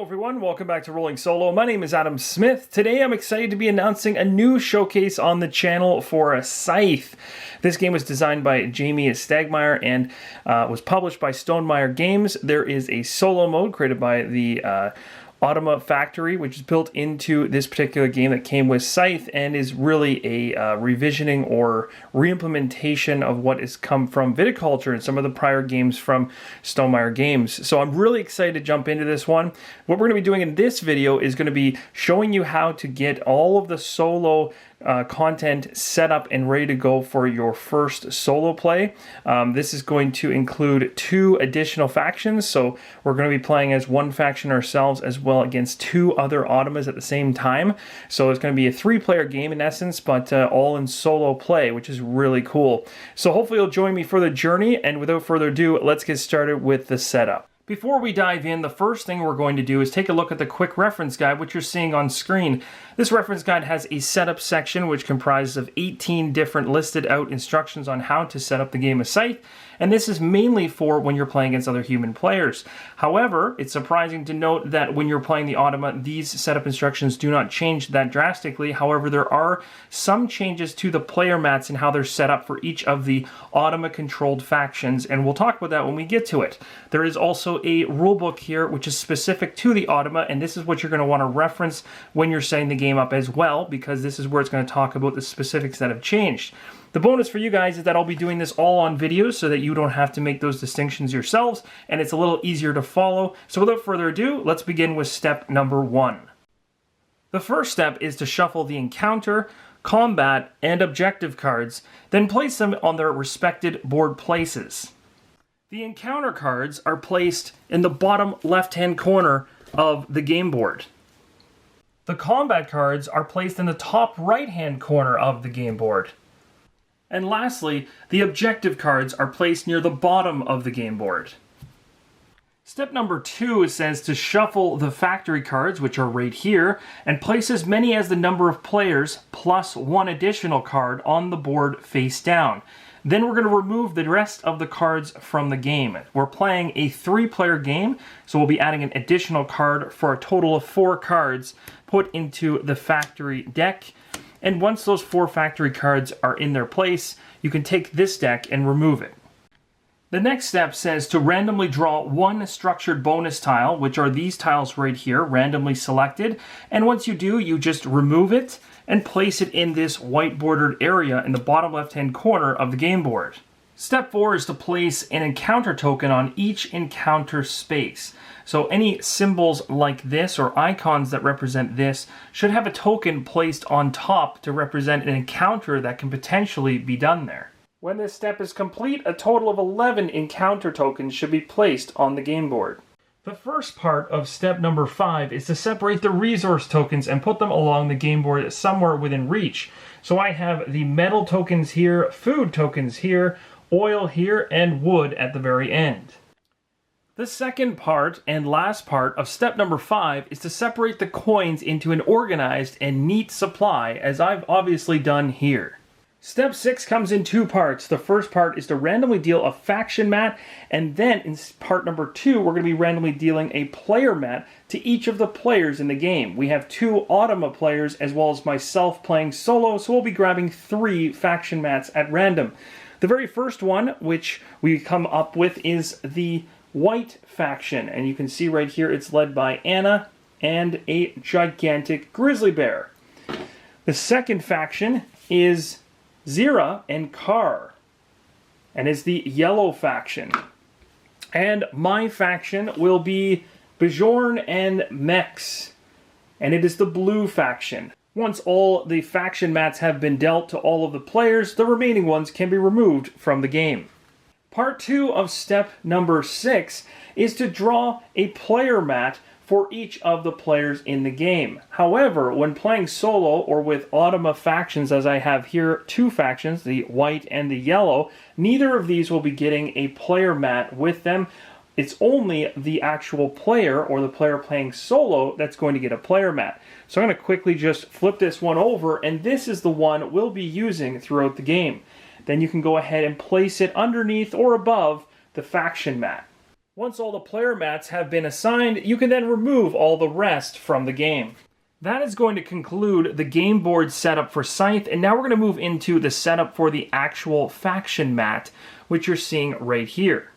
everyone, welcome back to Rolling Solo. My name is Adam Smith. Today I'm excited to be announcing a new showcase on the channel for Scythe. This game was designed by Jamey Stegmaier and was published by Stonemaier Games. There is a solo mode created by the Automa factory, which is built into this particular game that came with Scythe and is really a revisioning or re-implementation of what has come from viticulture and some of the prior games from Stonemaier Games. So I'm really excited to jump into this one. What we're going to be doing in this video is going to be showing you how to get all of the solo content set up and ready to go for your first solo play. This is going to include 2 additional factions, so we're going to be playing as one faction ourselves as well against 2 other Ottomans at the same time. So it's going to be a 3-player game in essence, but all in solo play, which is really cool. So hopefully you'll join me for the journey, and without further ado, let's get started with the setup. Before we dive in, the first thing we're going to do is take a look at the quick reference guide, which you're seeing on screen. This reference guide has a setup section, which comprises of 18 different listed out instructions on how to set up the game of Scythe, and this is mainly for when you're playing against other human players. However, it's surprising to note that when you're playing the Ottoman, these setup instructions do not change that drastically. However, there are some changes to the player mats and how they're set up for each of the Ottoman-controlled factions, and we'll talk about that when we get to it. There is also a rulebook here, which is specific to the Ottoman, and this is what you're going to want to reference when you're setting the game up as well, because this is where it's going to talk about the specifics that have changed. The bonus for you guys is that I'll be doing this all on video so that you don't have to make those distinctions yourselves, and it's a little easier to follow. So without further ado, let's begin with step number 1. The first step is to shuffle the encounter, combat, and objective cards, then place them on their respected board places. The encounter cards are placed in the bottom left-hand corner of the game board. The combat cards are placed in the top right-hand corner of the game board. And lastly, the objective cards are placed near the bottom of the game board. Step number 2 says to shuffle the factory cards, which are right here, and place as many as the number of players plus 1 additional card on the board face down. Then we're going to remove the rest of the cards from the game. We're playing a 3-player game, so we'll be adding an additional card for a total of 4 cards put into the factory deck. And once those 4 factory cards are in their place, you can take this deck and remove it. The next step says to randomly draw 1 structured bonus tile, which are these tiles right here, randomly selected. And once you do, you just remove it and place it in this white bordered area in the bottom left-hand corner of the game board. Step 4 is to place an encounter token on each encounter space. So any symbols like this or icons that represent this should have a token placed on top to represent an encounter that can potentially be done there. When this step is complete, a total of 11 encounter tokens should be placed on the game board. The first part of step number 5 is to separate the resource tokens and put them along the game board somewhere within reach. So I have the metal tokens here, food tokens here, oil here, and wood at the very end. The second part and last part of step number 5 is to separate the coins into an organized and neat supply, as I've obviously done here. Step 6 comes in 2 parts. The first part is to randomly deal a faction mat, and then in part number 2, we're going to be randomly dealing a player mat to each of the players in the game. We have 2 Automa players as well as myself playing solo, so we'll be grabbing 3 faction mats at random. The very first one, which we come up with, is the white faction, and you can see right here it's led by Anna and a gigantic grizzly bear. The second faction is Zira and Kar, and is the yellow faction. And my faction will be Bjorn and Mechs, and it is the blue faction. Once all the faction mats have been dealt to all of the players, the remaining ones can be removed from the game. Part 2 of step number 6 is to draw a player mat for each of the players in the game. However, when playing solo or with Automa factions, as I have here 2 factions, the white and the yellow, neither of these will be getting a player mat with them. It's only the actual player or the player playing solo that's going to get a player mat. So I'm going to quickly just flip this one over, and this is the one we'll be using throughout the game. Then you can go ahead and place it underneath or above the faction mat. Once all the player mats have been assigned, you can then remove all the rest from the game. That is going to conclude the game board setup for Scythe, and now we're going to move into the setup for the actual faction mat, which you're seeing right here.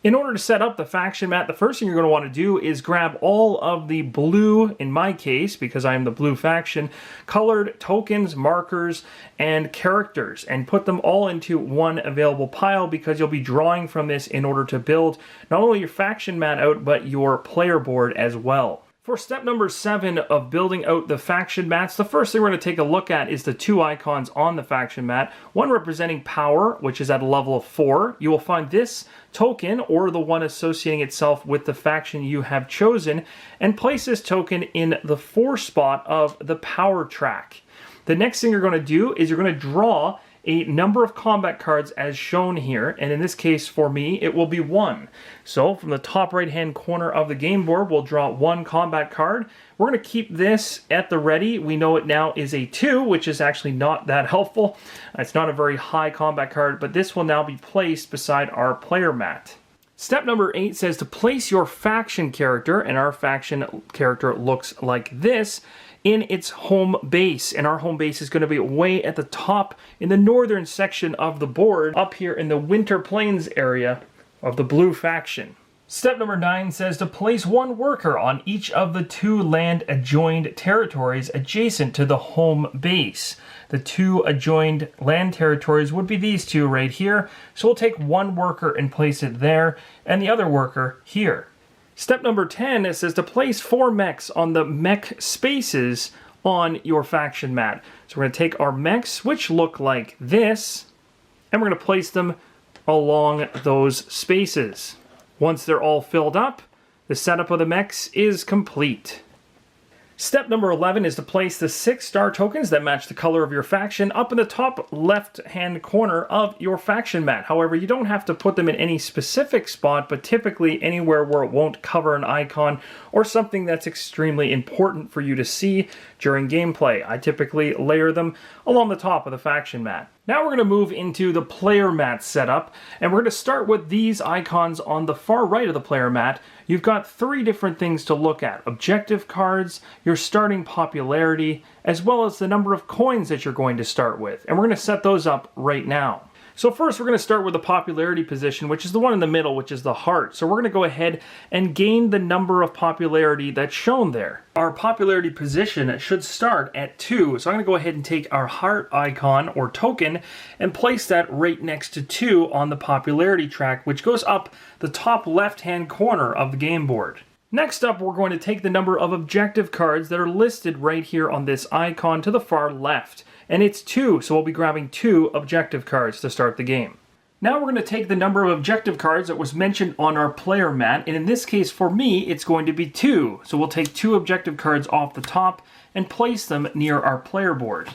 In order to set up the faction mat, the first thing you're going to want to do is grab all of the blue, in my case, because I am the blue faction, colored tokens, markers, and characters, and put them all into one available pile because you'll be drawing from this in order to build not only your faction mat out, but your player board as well. For step number 7 of building out the faction mats, the first thing we're going to take a look at is the 2 icons on the faction mat. One representing power, which is at a level of 4. You will find this token, or the one associating itself with the faction you have chosen, and place this token in the 4 spot of the power track. The next thing you're going to do is you're going to draw a number of combat cards as shown here, and in this case for me it will be 1. So from the top right hand corner of the game board we'll draw 1 combat card. We're going to keep this at the ready. We know it now is a 2, which is actually not that helpful. It's not a very high combat card, but this will now be placed beside our player mat. Step number 8 says to place your faction character, and our faction character looks like this, in its home base. And our home base is going to be way at the top in the northern section of the board, up here in the Winter Plains area of the blue faction. Step number 9 says to place 1 worker on each of the 2 land adjoined territories adjacent to the home base. The 2 adjoined land territories would be these 2 right here. So we'll take 1 worker and place it there, and the other worker here. Step number 10, it says to place 4 mechs on the mech spaces on your faction mat. So we're going to take our mechs, which look like this, and we're going to place them along those spaces. Once they're all filled up, the setup of the mechs is complete. Step number 11 is to place the 6 star tokens that match the color of your faction up in the top left-hand corner of your faction mat. However, you don't have to put them in any specific spot, but typically anywhere where it won't cover an icon or something that's extremely important for you to see during gameplay. I typically layer them along the top of the faction mat. Now we're going to move into the player mat setup, and we're going to start with these icons on the far right of the player mat. You've got 3 different things to look at: objective cards, your starting popularity, as well as the number of coins that you're going to start with. And we're going to set those up right now. So first we're going to start with the popularity position, which is the one in the middle, which is the heart. So we're going to go ahead and gain the number of popularity that's shown there. Our popularity position should start at 2. So I'm going to go ahead and take our heart icon or token and place that right next to 2 on the popularity track, which goes up the top left-hand corner of the game board. Next up, we're going to take the number of objective cards that are listed right here on this icon to the far left. And it's 2, so we'll be grabbing 2 objective cards to start the game. Now we're going to take the number of objective cards that was mentioned on our player mat, and in this case for me it's going to be 2. So we'll take 2 objective cards off the top and place them near our player board.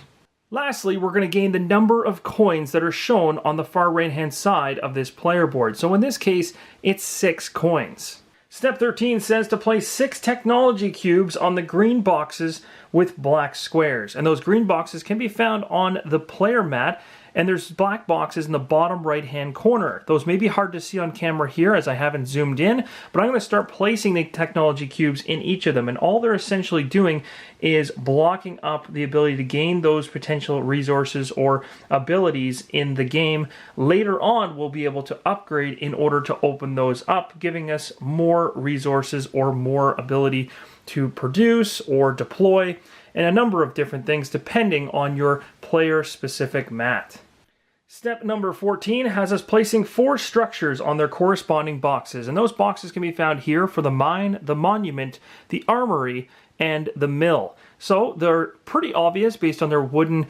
Lastly, we're going to gain the number of coins that are shown on the far right hand side of this player board. So in this case, it's 6 coins. Step 13 says to place 6 technology cubes on the green boxes with black squares. And those green boxes can be found on the player mat, and there's black boxes in the bottom right hand corner. Those may be hard to see on camera here as I haven't zoomed in, but I'm going to start placing the technology cubes in each of them, and all they're essentially doing is blocking up the ability to gain those potential resources or abilities in the game. Later on we'll be able to upgrade in order to open those up, giving us more resources or more ability to produce or deploy, and a number of different things depending on your player-specific mat. Step number 14 has us placing 4 structures on their corresponding boxes, and those boxes can be found here for the mine, the monument, the armory, and the mill. So they're pretty obvious based on their wooden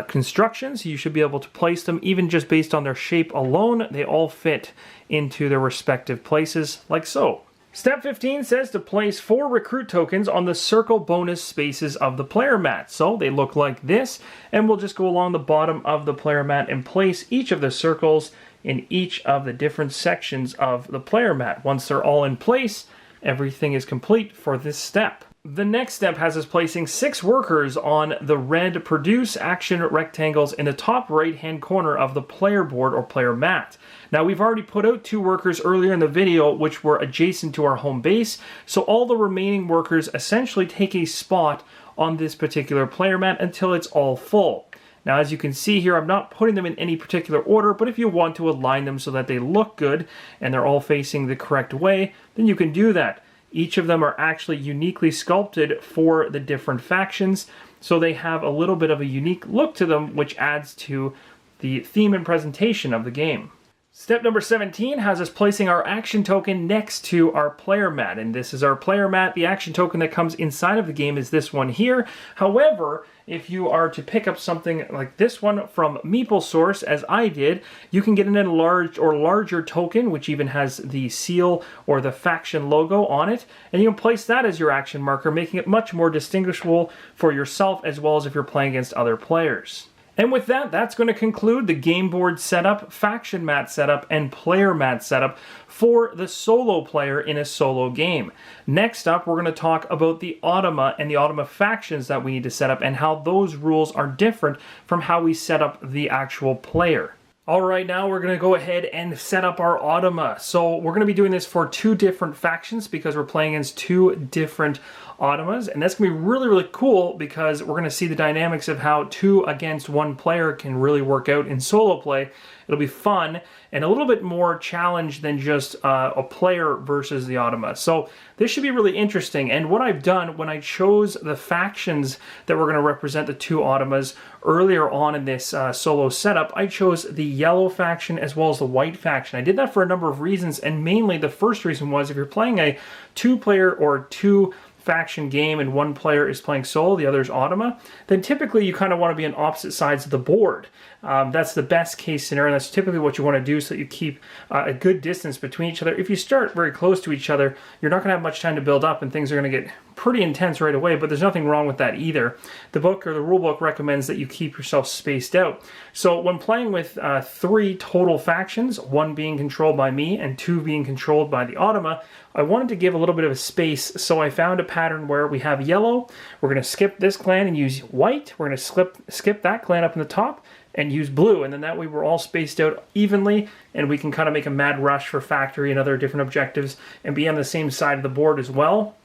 constructions. You should be able to place them even just based on their shape alone. They all fit into their respective places like so. Step 15 says to place 4 recruit tokens on the circle bonus spaces of the player mat. So they look like this, and we'll just go along the bottom of the player mat and place each of the circles in each of the different sections of the player mat. Once they're all in place, everything is complete for this step. The next step has us placing 6 workers on the red produce action rectangles in the top right-hand corner of the player board or player mat. Now we've already put out 2 workers earlier in the video which were adjacent to our home base, so all the remaining workers essentially take a spot on this particular player mat until it's all full. Now as you can see here, I'm not putting them in any particular order, but if you want to align them so that they look good and they're all facing the correct way, then you can do that. Each of them are actually uniquely sculpted for the different factions, so they have a little bit of a unique look to them, which adds to the theme and presentation of the game. Step number 17 has us placing our action token next to our player mat, and this is our player mat. The action token that comes inside of the game is this one here. However, if you are to pick up something like this one from MeepleSource, as I did, you can get an enlarged or larger token, which even has the seal or the faction logo on it, and you can place that as your action marker, making it much more distinguishable for yourself as well as if you're playing against other players. And with that, that's going to conclude the game board setup, faction mat setup, and player mat setup for the solo player in a solo game. Next up, we're going to talk about the Automa and the Automa factions that we need to set up and how those rules are different from how we set up the actual player. Alright, now we're going to go ahead and set up our Automa. So we're going to be doing this for 2 different factions because we're playing against 2 different Automas, and that's going to be really, really cool because we're going to see the dynamics of how 2 against 1 player can really work out in solo play. It'll be fun and a little bit more challenge than just a player versus the Automa. So this should be really interesting, and what I've done when I chose the factions that were going to represent the 2 Automas earlier on in this solo setup, I chose the yellow faction as well as the white faction. I did that for a number of reasons, and mainly the first reason was if you're playing a 2-player or 2 faction game and 1 player is playing solo, the other is Automa, then typically you kind of want to be on opposite sides of the board. That's the best case scenario. That's typically what you want to do so that you keep a good distance between each other. If you start very close to each other, you're not going to have much time to build up and things are going to get pretty intense right away, but there's nothing wrong with that either. The book or the rule book recommends that you keep yourself spaced out. So when playing with 3 total factions, 1 being controlled by me and 2 being controlled by the Automa, I wanted to give a little bit of a space, so I found a pattern where we have yellow, we're going to skip this clan and use white, we're going to skip that clan up in the top, and use blue, and then that way we're all spaced out evenly, and we can kind of make a mad rush for factory and other different objectives, and be on the same side of the board as well.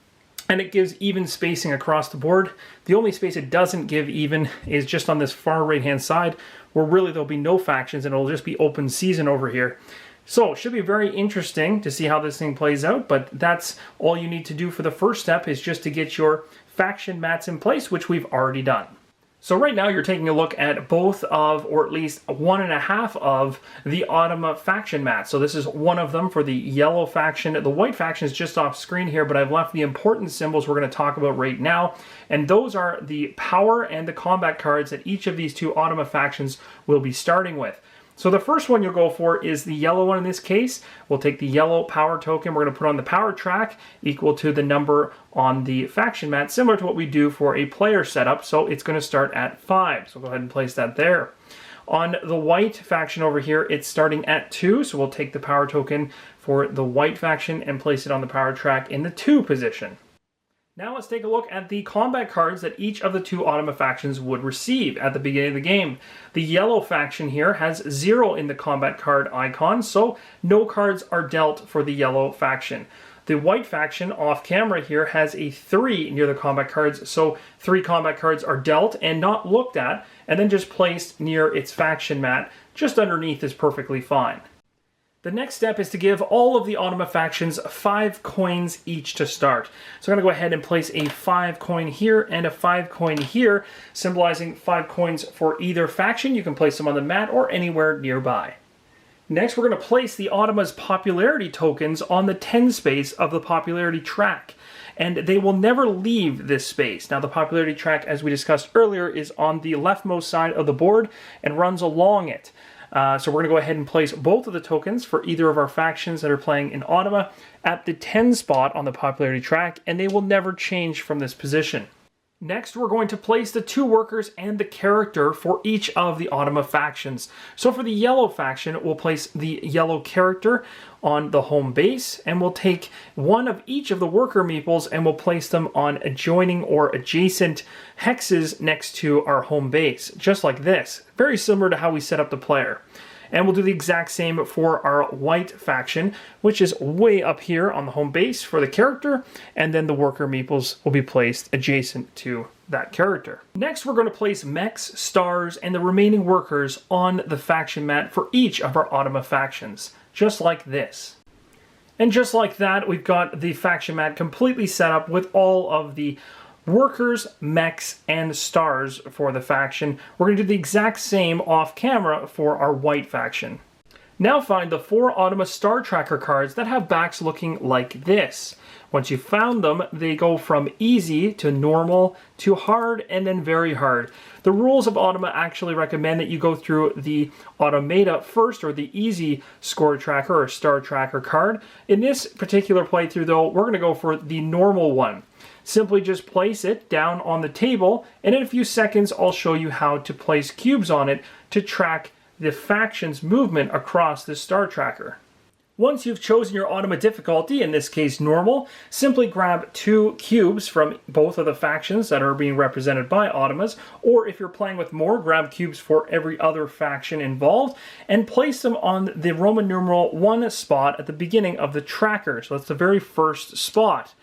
And it gives even spacing across the board. The only space it doesn't give even is just on this far right hand side, where really there'll be no factions and it'll just be open season over here. So it should be very interesting to see how this thing plays out, but that's all you need to do for the first step, is just to get your faction mats in place, which we've already done. So right now you're taking a look at both of, or at least 1.5 of, the Automa faction mats. So this is one of them for the yellow faction. The white faction is just off screen here, but I've left the important symbols we're going to talk about right now. And those are the power and the combat cards that each of these 2 Automa factions will be starting with. So the first one you'll go for is the yellow one in this case. We'll take the yellow power token. We're going to put on the power track equal to the number on the faction mat, similar to what we do for a player setup. So it's going to start at 5. So go ahead and place that there. On the white faction over here, it's starting at 2. So we'll take the power token for the white faction and place it on the power track in the 2 position. Now let's take a look at the combat cards that each of the 2 Automa factions would receive at the beginning of the game. The yellow faction here has 0 in the combat card icon, so no cards are dealt for the yellow faction. The white faction off camera here has a 3 near the combat cards, so 3 combat cards are dealt and not looked at, and then just placed near its faction mat. Just underneath is perfectly fine. The next step is to give all of the Automa factions 5 coins each to start. So I'm going to go ahead and place a 5 coin here and a 5 coin here, symbolizing 5 coins for either faction. You can place them on the mat or anywhere nearby. Next, we're going to place the Automa's popularity tokens on the 10 space of the popularity track, and they will never leave this space. Now, the popularity track, as we discussed earlier, is on the leftmost side of the board and runs along it. So we're going to go ahead and place both of the tokens for either of our factions that are playing in Automa at the 10 spot on the popularity track, and they will never change from this position. Next, we're going to place the 2 workers and the character for each of the Automa factions. So for the yellow faction, we'll place the yellow character on the home base, and we'll take one of each of the worker meeples and we'll place them on adjoining or adjacent hexes next to our home base, just like this. Very similar to how we set up the player. And we'll do the exact same for our white faction, which is way up here on the home base for the character, and then the worker meeples will be placed adjacent to that character. Next, we're going to place mechs, stars, and the remaining workers on the faction mat for each of our Automa factions, just like this. And just like that, we've got the faction mat completely set up with all of the workers, mechs, and stars for the faction. We're going to do the exact same off camera for our white faction. Now find the 4 Automa Star Tracker cards that have backs looking like this. Once you've found them, they go from easy to normal to hard and then very hard. The rules of Automa actually recommend that you go through the Automata first, or the easy score tracker or star tracker card. In this particular playthrough though, we're going to go for the normal one. Simply just place it down on the table, and in a few seconds I'll show you how to place cubes on it to track the faction's movement across the star tracker. Once you've chosen your Automa difficulty, in this case normal, simply grab 2 cubes from both of the factions that are being represented by Automas, or if you're playing with more, grab cubes for every other faction involved, and place them on the Roman numeral 1 spot at the beginning of the tracker. So that's the very first spot.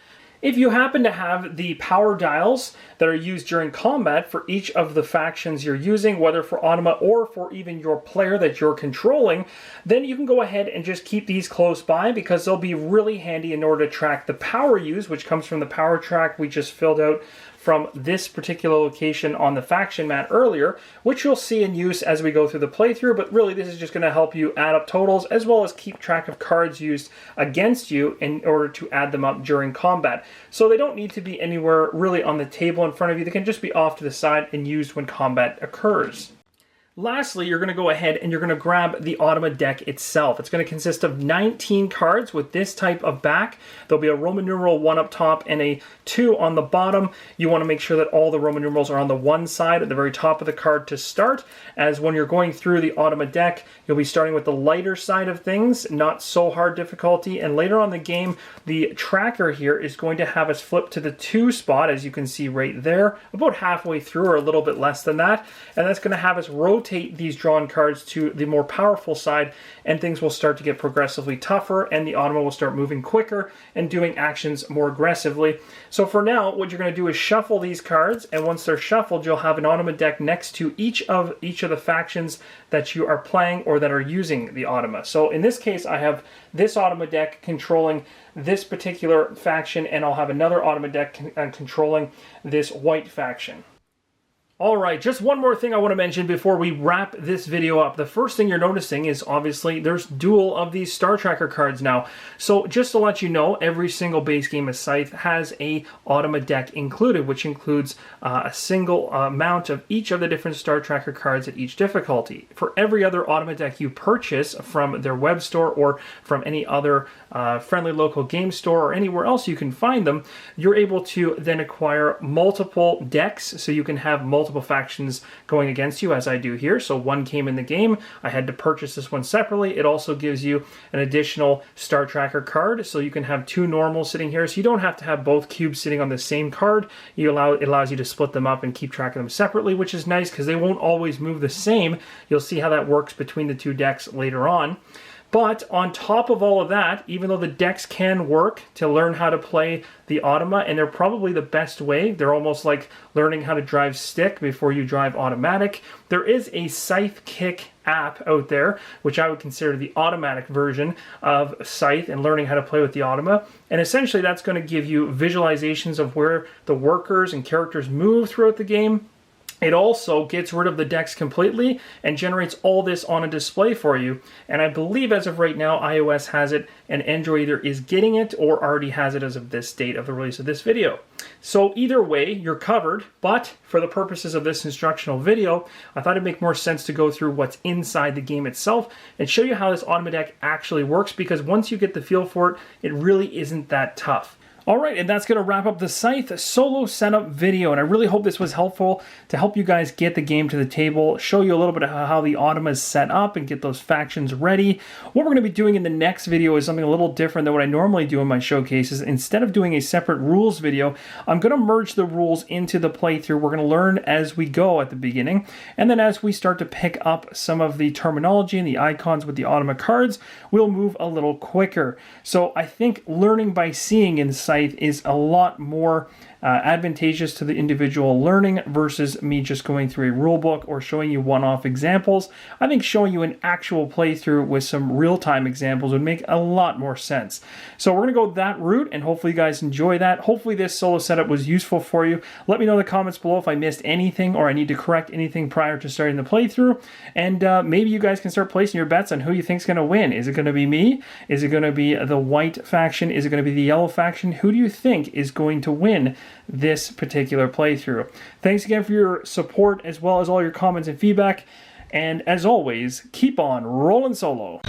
If you happen to have the power dials that are used during combat for each of the factions you're using, whether for Automa or for even your player that you're controlling, then you can go ahead and just keep these close by, because they'll be really handy in order to track the power use, which comes from the power track we just filled out from this particular location on the faction mat earlier, which you'll see in use as we go through the playthrough, but really this is just going to help you add up totals as well as keep track of cards used against you in order to add them up during combat. So they don't need to be anywhere really on the table in front of you. They can just be off to the side and used when combat occurs. Lastly, you're going to go ahead and you're going to grab the Automa deck itself. It's going to consist of 19 cards with this type of back. There'll be a Roman numeral 1 up top and a 2 on the bottom. You want to make sure that all the Roman numerals are on the one side at the very top of the card to start, as when you're going through the Automa deck, you'll be starting with the lighter side of things, not so hard difficulty, and later on in the game, the tracker here is going to have us flip to the 2 spot, as you can see right there, about halfway through or a little bit less than that, and that's going to have us rotate these drawn cards to the more powerful side, and things will start to get progressively tougher, and the Automa will start moving quicker and doing actions more aggressively. So for now, what you're going to do is shuffle these cards, and once they're shuffled, you'll have an Automa deck next to each of the factions that you are playing or that are using the Automa. So in this case, I have this Automa deck controlling this particular faction, and I'll have another Automa deck controlling this white faction. Alright, just one more thing I want to mention before we wrap this video up. The first thing you're noticing is obviously there's dual of these Star Tracker cards now. So just to let you know, every single base game of Scythe has a Automa deck included, which includes a single amount of each of the different Star Tracker cards at each difficulty. For every other Automa deck you purchase from their web store or from any other friendly local game store or anywhere else you can find them, you're able to then acquire multiple decks, so you can have multiple factions going against you, as I do here. So one came in the game, I had to purchase this one separately. It also gives you an additional Star Tracker card, so you can have 2 normals sitting here, so you don't have to have both cubes sitting on the same card. It allows you to split them up and keep track of them separately, which is nice because they won't always move the same. You'll see how that works between the 2 decks later on. But on top of all of that, even though the decks can work to learn how to play the Automa, and they're probably the best way, they're almost like learning how to drive stick before you drive automatic, there is a Scythe Kick app out there, which I would consider the automatic version of Scythe and learning how to play with the Automa. And essentially that's going to give you visualizations of where the workers and characters move throughout the game. It also gets rid of the decks completely and generates all this on a display for you. And I believe as of right now, iOS has it and Android either is getting it or already has it as of this date of the release of this video. So either way, you're covered, but for the purposes of this instructional video, I thought it'd make more sense to go through what's inside the game itself and show you how this Automa deck actually works, because once you get the feel for it, it really isn't that tough. All right, and that's going to wrap up the Scythe solo setup video, and I really hope this was helpful to help you guys get the game to the table, show you a little bit of how the Automa is set up, and get those factions ready. What we're going to be doing in the next video is something a little different than what I normally do in my showcases. Instead of doing a separate rules video, I'm going to merge the rules into the playthrough. We're going to learn as we go at the beginning, and then as we start to pick up some of the terminology and the icons with the Automa cards, we'll move a little quicker. So I think learning by seeing in Scythe is a lot more advantageous to the individual learning versus me just going through a rule book or showing you one-off examples. I think showing you an actual playthrough with some real-time examples would make a lot more sense. So we're going to go that route, and hopefully you guys enjoy that. Hopefully this solo setup was useful for you. Let me know in the comments below if I missed anything or I need to correct anything prior to starting the playthrough, and maybe you guys can start placing your bets on who you think is going to win. Is it going to be me? Is it going to be the white faction? Is it going to be the yellow faction? Who do you think is going to win this particular playthrough? Thanks again for your support as well as all your comments and feedback. And as always, keep on rolling solo.